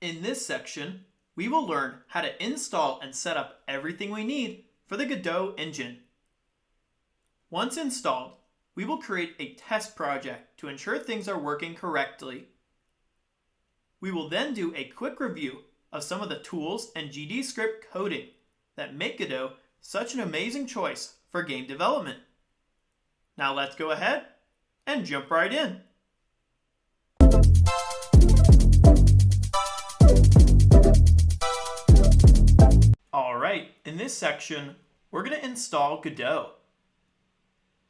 In this section, we will learn how to install and set up everything we need for the Godot engine. Once installed, we will create a test project to ensure things are working correctly. We will then do a quick review of some of the tools and GD script coding that make Godot such an amazing choice for game development. Now let's go ahead and jump right in. Alright, in this section, we're going to install Godot.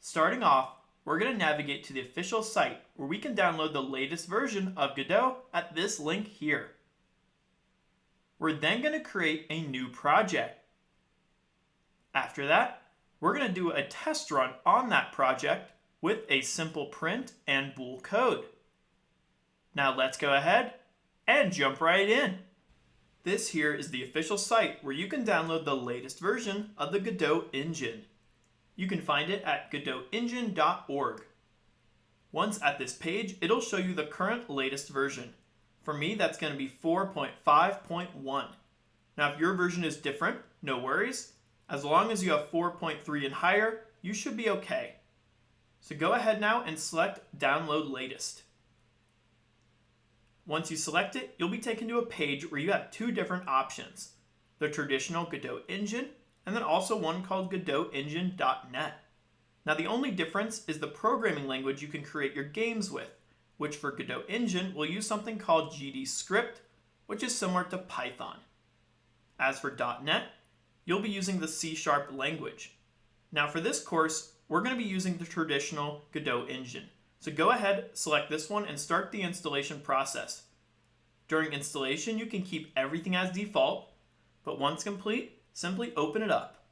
Starting off, we're going to navigate to the official site where we can download the latest version of Godot at this link here. We're then going to create a new project. After that, we're going to do a test run on that project with a simple print and bool code. Now let's go ahead and jump right in. This here is the official site where you can download the latest version of the Godot engine. You can find it at godotengine.org. Once at this page, it'll show you the current latest version. For me, that's going to be 4.5.1. Now, if your version is different, no worries. As long as you have 4.3 and higher, you should be okay. So go ahead now and select Download Latest. Once you select it, you'll be taken to a page where you have two different options. The traditional Godot engine, and then also one called godotengine.net. Now the only difference is the programming language you can create your games with, which for Godot engine will use something called GD script, which is similar to Python. As for .net, you'll be using the C# language. Now for this course, we're going to be using the traditional Godot engine. So go ahead, select this one, and start the installation process. During installation, you can keep everything as default, but once complete, simply open it up.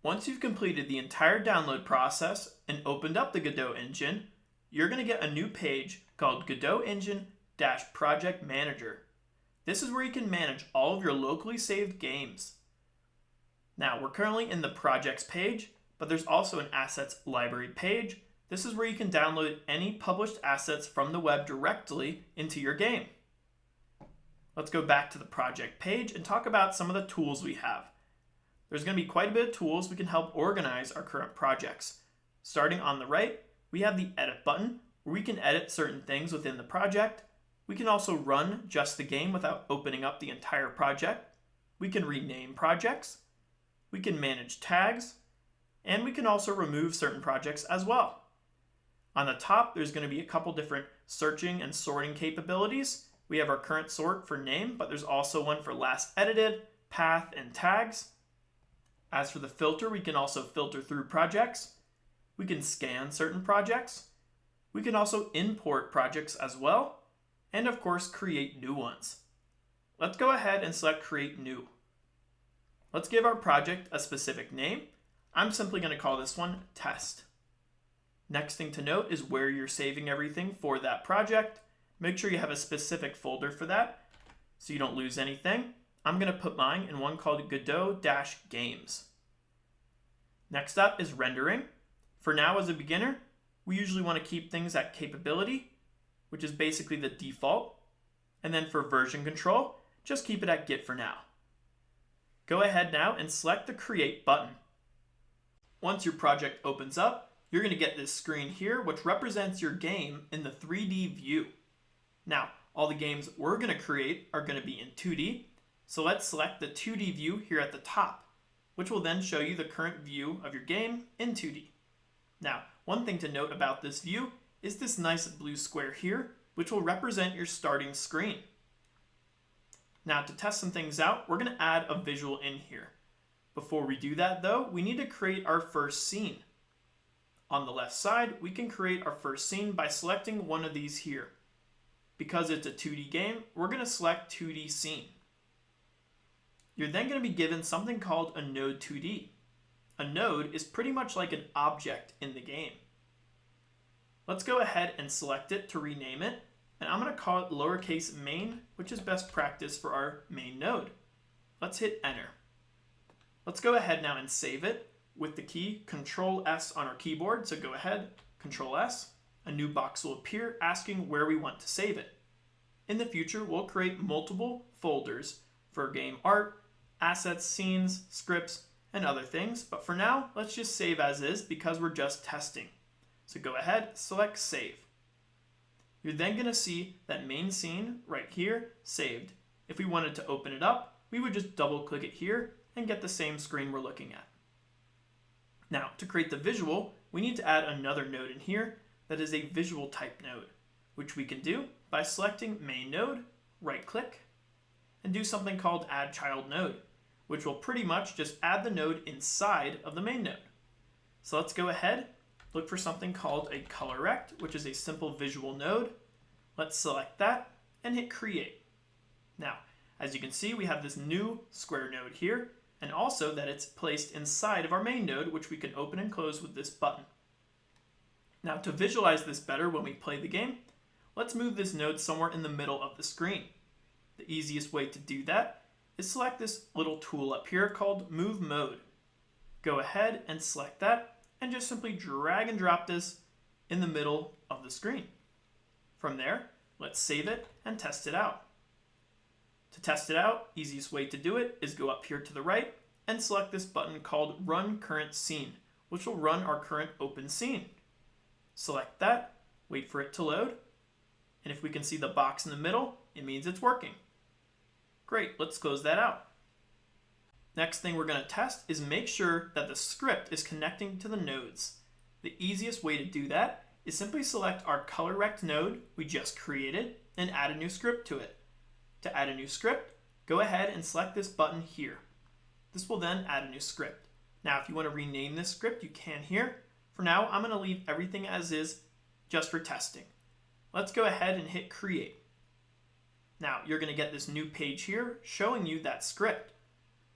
Once you've completed the entire download process and opened up the Godot engine, you're going to get a new page called Godot Engine-Project Manager. This is where you can manage all of your locally saved games. Now, we're currently in the projects page, but there's also an assets library page. This is where you can download any published assets from the web directly into your game. Let's go back to the project page and talk about some of the tools we have. There's going to be quite a bit of tools we can help organize our current projects. Starting on the right, we have the edit button where we can edit certain things within the project. We can also run just the game without opening up the entire project. We can rename projects. We can manage tags. And we can also remove certain projects as well. On the top, there's going to be a couple different searching and sorting capabilities. We have our current sort for name, but there's also one for last edited, path, and tags. As for the filter, we can also filter through projects. We can scan certain projects. We can also import projects as well. And of course, create new ones. Let's go ahead and select Create New. Let's give our project a specific name. I'm simply going to call this one Test. Next thing to note is where you're saving everything for that project. Make sure you have a specific folder for that so you don't lose anything. I'm going to put mine in one called Godot-Games. Next up is rendering. For now, as a beginner, we usually want to keep things at capability, which is basically the default. And then for version control, just keep it at Git for now. Go ahead now and select the Create button. Once your project opens up, you're going to get this screen here, which represents your game in the 3D view. Now, all the games we're going to create are going to be in 2D, so let's select the 2D view here at the top, which will then show you the current view of your game in 2D. Now, one thing to note about this view is this nice blue square here, which will represent your starting screen. Now, to test some things out, we're going to add a visual in here. Before we do that, though, we need to create our first scene. On the left side, we can create our first scene by selecting one of these here. Because it's a 2D game, we're going to select 2D scene. You're then going to be given something called a node 2D. A node is pretty much like an object in the game. Let's go ahead and select it to rename it, and I'm going to call it lowercase main, which is best practice for our main node. Let's hit enter. Let's go ahead now and save it with the key Control S on our keyboard. So go ahead, Control S. A new box will appear asking where we want to save it. in the future, we'll create multiple folders for game art, assets, scenes, scripts, and other things. But for now, let's just save as is because we're just testing. So go ahead, select save. You're then going to see that main scene right here saved. If we wanted to open it up, we would just double click it here and get the same screen we're looking at. Now, to create the visual, we need to add another node in here that is a visual type node, which we can do by selecting main node, right click, and do something called add child node, which will pretty much just add the node inside of the main node. So let's go ahead, look for something called a color rect, which is a simple visual node. Let's select that and hit create. Now, as you can see, we have this new square node here, and also that it's placed inside of our main node, which we can open and close with this button. Now, to visualize this better when we play the game, let's move this node somewhere in the middle of the screen. The easiest way to do that is select this little tool up here called Move Mode. Go ahead and select that and just simply drag and drop this in the middle of the screen. From there, let's save it and test it out. To test it out, easiest way to do it is go up here to the right and select this button called Run Current Scene, which will run our current open scene. Select that, wait for it to load, and if we can see the box in the middle, it means it's working. Great, let's close that out. Next thing we're going to test is make sure that the script is connecting to the nodes. The easiest way to do that is simply select our color rect node we just created and add a new script to it. To add a new script, go ahead and select this button here. This will then add a new script. Now, if you want to rename this script, you can here. For now, I'm going to leave everything as is just for testing. Let's go ahead and hit create. Now, you're going to get this new page here showing you that script.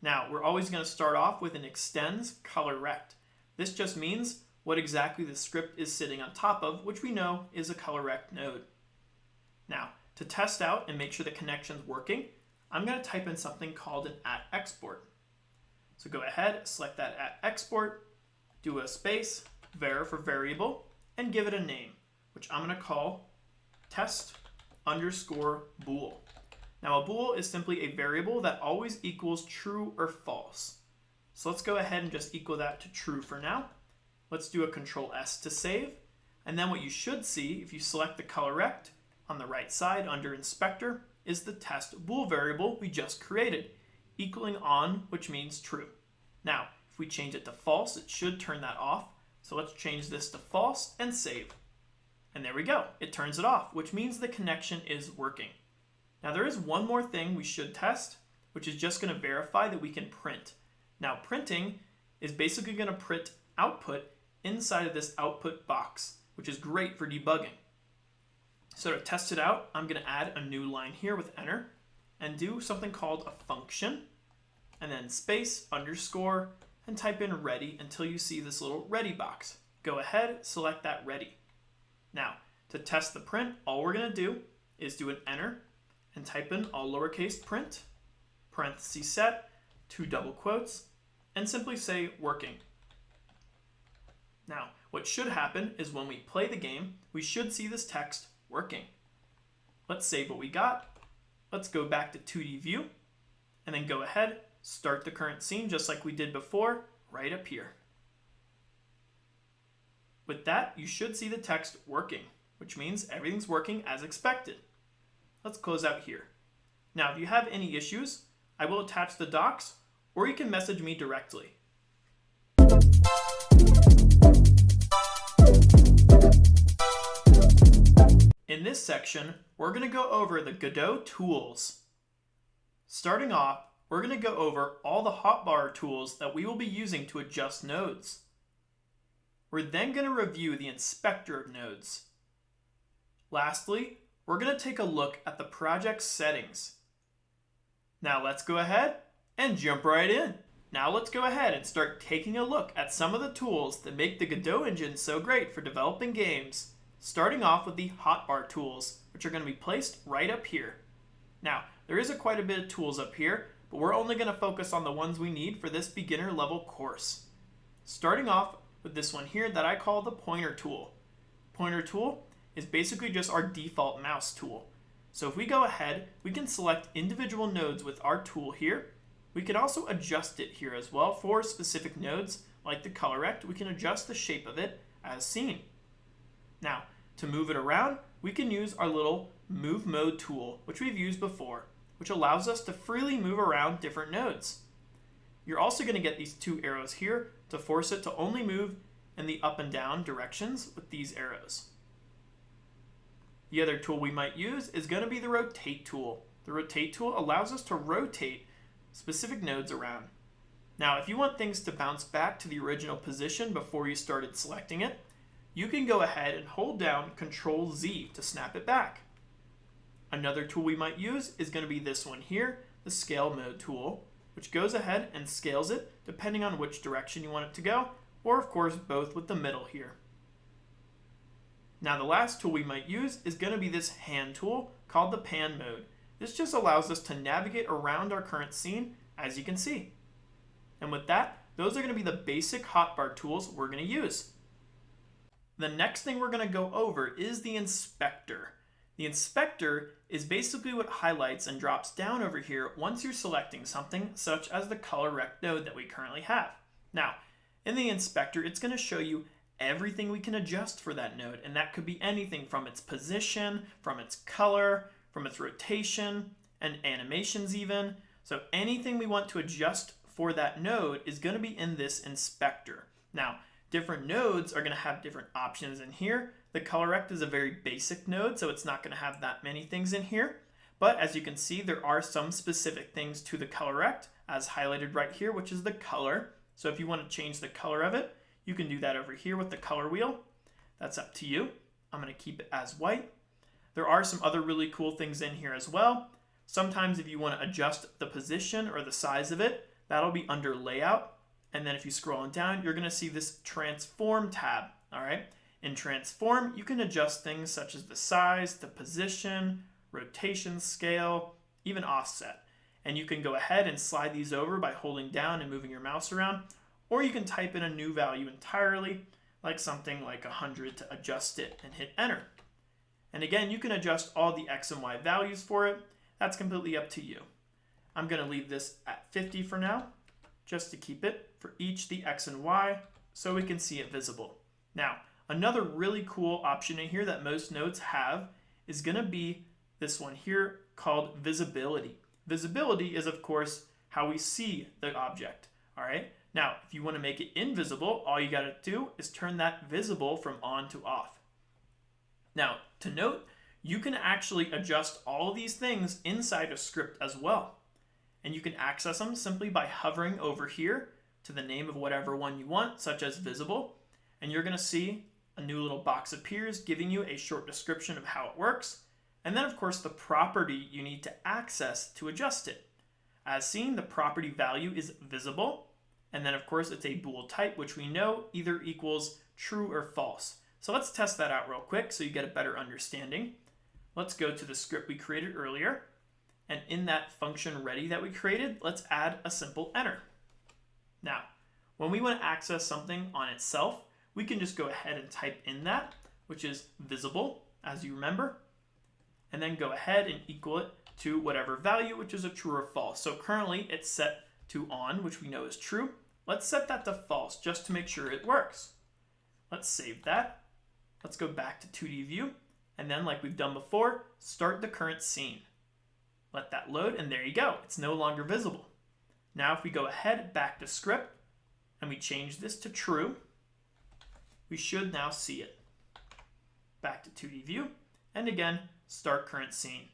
Now, we're always going to start off with an extends color rect. This just means what exactly the script is sitting on top of, which we know is a color rect node. Now, to test out and make sure the connection's working, I'm going to type in something called an @export. So go ahead, select that @export, do a space, var for variable, and give it a name, which I'm going to call test_bool. Now a bool is simply a variable that always equals true or false. So let's go ahead and just equal that to true for now. Let's do a Control S to save. And then what you should see if you select the color rect on the right side under inspector is the test bool variable we just created, equaling on, which means true. Now, if we change it to false, it should turn that off. So let's change this to false and save. And there we go. It turns it off, which means the connection is working. Now there is one more thing we should test, which is just going to verify that we can print. Now printing is basically going to print output inside of this output box, which is great for debugging. So to test it out, I'm going to add a new line here with enter and do something called a function, and then space, underscore, and type in ready until you see this little ready box. Go ahead, select that ready. Now, to test the print, all we're going to do is do an enter and type in all lowercase print, parentheses set, 2 double quotes, and simply say working. Now, what should happen is when we play the game, we should see this text working. Let's save what we got. Let's go back to 2D view, and then go ahead, start the current scene just like we did before, right up here. With that, you should see the text working, which means everything's working as expected. Let's close out here. Now, if you have any issues, I will attach the docs, or you can message me directly. In this section, we're going to go over the Godot tools. Starting off, we're going to go over all the hotbar tools that we will be using to adjust nodes. We're then going to review the inspector of nodes. Lastly, we're going to take a look at the project settings. Now let's go ahead and jump right in. Now let's go ahead and start taking a look at some of the tools that make the Godot engine so great for developing games, starting off with the hotbar tools, which are going to be placed right up here. Now, there is quite a bit of tools up here, but we're only going to focus on the ones we need for this beginner level course. Starting off with this one here that I call the pointer tool. Pointer tool is basically just our default mouse tool. So if we go ahead, we can select individual nodes with our tool here. We can also adjust it here as well for specific nodes, like the color rect. We can adjust the shape of it as seen. Now, to move it around, we can use our little Move Mode tool, which we've used before, which allows us to freely move around different nodes. You're also going to get these two arrows here to force it to only move in the up and down directions with these arrows. The other tool we might use is going to be the Rotate tool. The Rotate tool allows us to rotate specific nodes around. Now, if you want things to bounce back to the original position before you started selecting it, you can go ahead and hold down Ctrl-Z to snap it back. Another tool we might use is going to be this one here, the Scale Mode tool, which goes ahead and scales it depending on which direction you want it to go, or of course both with the middle here. Now the last tool we might use is going to be this Hand tool called the Pan Mode. This just allows us to navigate around our current scene, as you can see. And with that, those are going to be the basic hotbar tools we're going to use. The next thing we're going to go over is the inspector. The inspector is basically what highlights and drops down over here once you're selecting something, such as the color rect node that we currently have. Now, in the inspector, it's going to show you everything we can adjust for that node, and that could be anything from its position, from its color, from its rotation, and animations even. So anything we want to adjust for that node is going to be in this inspector. Now, different nodes are going to have different options in here. The color rect is a very basic node, so it's not going to have that many things in here. But as you can see, there are some specific things to the color rect, as highlighted right here, which is the color. So if you want to change the color of it, you can do that over here with the color wheel. That's up to you. I'm going to keep it as white. There are some other really cool things in here as well. Sometimes if you want to adjust the position or the size of it, that'll be under Layout. And then if you scroll on down, you're going to see this Transform tab. All right. In Transform, you can adjust things such as the size, the position, rotation, scale, even offset. And you can go ahead and slide these over by holding down and moving your mouse around, or you can type in a new value entirely, like something like 100 to adjust it and hit enter. And again, you can adjust all the X and Y values for it. That's completely up to you. I'm going to leave this at 50 for now, just to keep it for each the X and Y so we can see it visible. Now, another really cool option in here that most nodes have is going to be this one here called visibility. Visibility is, of course, how we see the object. All right. Now, if you want to make it invisible, all you got to do is turn that visible from on to off. Now, to note, you can actually adjust all of these things inside a script as well. And you can access them simply by hovering over here to the name of whatever one you want, such as visible. And you're going to see a new little box appears giving you a short description of how it works. And then, of course, the property you need to access to adjust it. As seen, the property value is visible. And then, of course, it's a bool type, which we know either equals true or false. So let's test that out real quick so you get a better understanding. Let's go to the script we created earlier. And in that function ready that we created, let's add a simple enter. Now, when we want to access something on itself, we can just go ahead and type in that, which is visible, as you remember, and then go ahead and equal it to whatever value, which is a true or false. So currently it's set to on, which we know is true. Let's set that to false just to make sure it works. Let's save that. Let's go back to 2D view. And then, like we've done before, start the current scene. Let that load, and there you go. It's no longer visible. Now, if we go ahead back to script and we change this to true, we should now see it. Back to 2D view, and again, start current scene.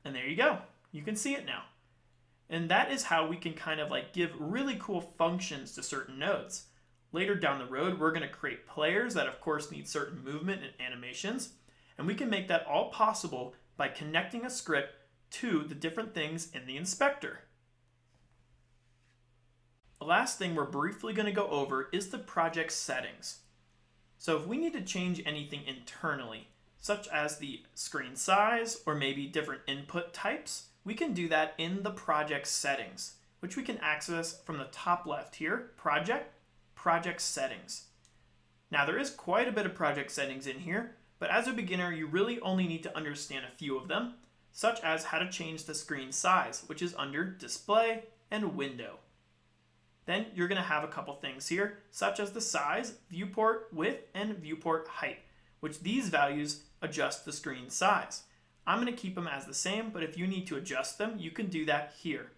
And there you go. You can see it now. And that is how we can kind of like give really cool functions to certain nodes. Later down the road, we're going to create players that of course need certain movement and animations. And we can make that all possible by connecting a script to the different things in the inspector. The last thing we're briefly going to go over is the project settings. So if we need to change anything internally, such as the screen size or maybe different input types, we can do that in the project settings, which we can access from the top left here, project settings. Now there is quite a bit of project settings in here, but as a beginner, you really only need to understand a few of them, such as how to change the screen size, which is under Display and Window. Then you're going to have a couple things here, such as the size, viewport width, and viewport height, which these values adjust the screen size. I'm going to keep them as the same, but if you need to adjust them, you can do that here.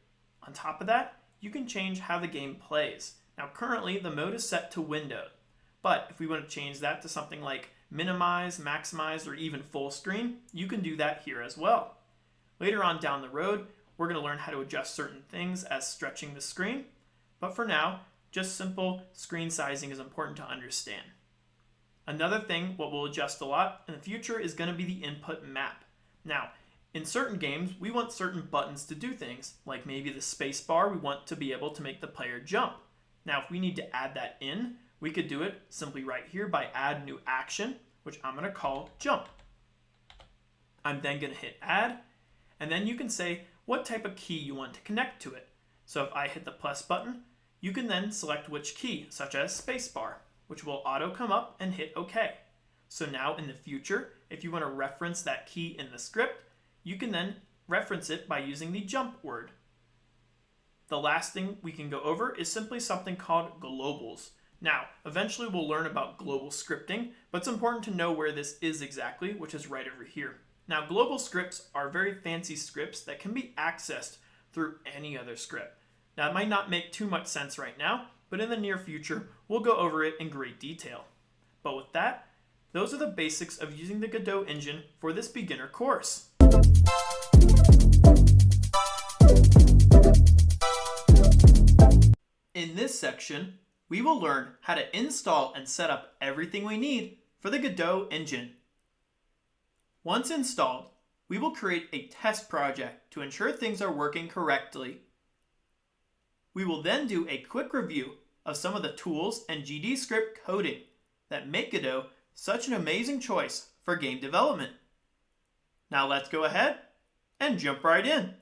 On top of that, you can change how the game plays. Now currently, the mode is set to window, but if we want to change that to something like minimize, maximize, or even full screen, you can do that here as well. Later on down the road, we're going to learn how to adjust certain things as stretching the screen, but for now, just simple screen sizing is important to understand. Another thing, what we'll adjust a lot in the future is going to be the input map. Now, in certain games, we want certain buttons to do things, like maybe the space bar, we want to be able to make the player jump. Now, if we need to add that in, we could do it simply right here by add new action, which I'm going to call jump. I'm then going to hit add, and then you can say what type of key you want to connect to it. So if I hit the plus button, you can then select which key, such as spacebar, which will auto come up and hit OK. So now in the future, if you want to reference that key in the script, you can then reference it by using the jump word. The last thing we can go over is simply something called globals. Now, eventually we'll learn about global scripting, but it's important to know where this is exactly, which is right over here. Now, global scripts are very fancy scripts that can be accessed through any other script. Now, it might not make too much sense right now, but in the near future, we'll go over it in great detail. But with that, those are the basics of using the Godot engine for this beginner course. In this section, we will learn how to install and set up everything we need for the Godot engine. Once installed, we will create a test project to ensure things are working correctly. We will then do a quick review of some of the tools and GD script coding that make Godot such an amazing choice for game development. Now let's go ahead and jump right in.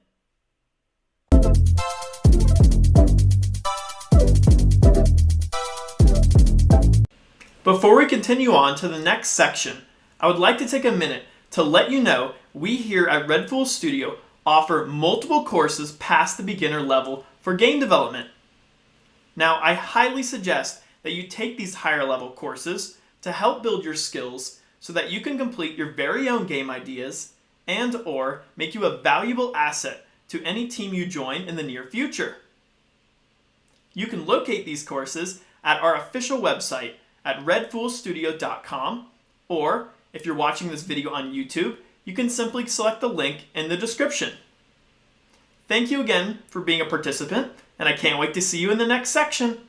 Before we continue on to the next section, I would like to take a minute to let you know we here at Red Fool Studio offer multiple courses past the beginner level for game development. Now, I highly suggest that you take these higher level courses to help build your skills so that you can complete your very own game ideas and or make you a valuable asset to any team you join in the near future. You can locate these courses at our official website at redfoolstudio.com, or if you're watching this video on YouTube, you can simply select the link in the description. Thank you again for being a participant, and I can't wait to see you in the next section.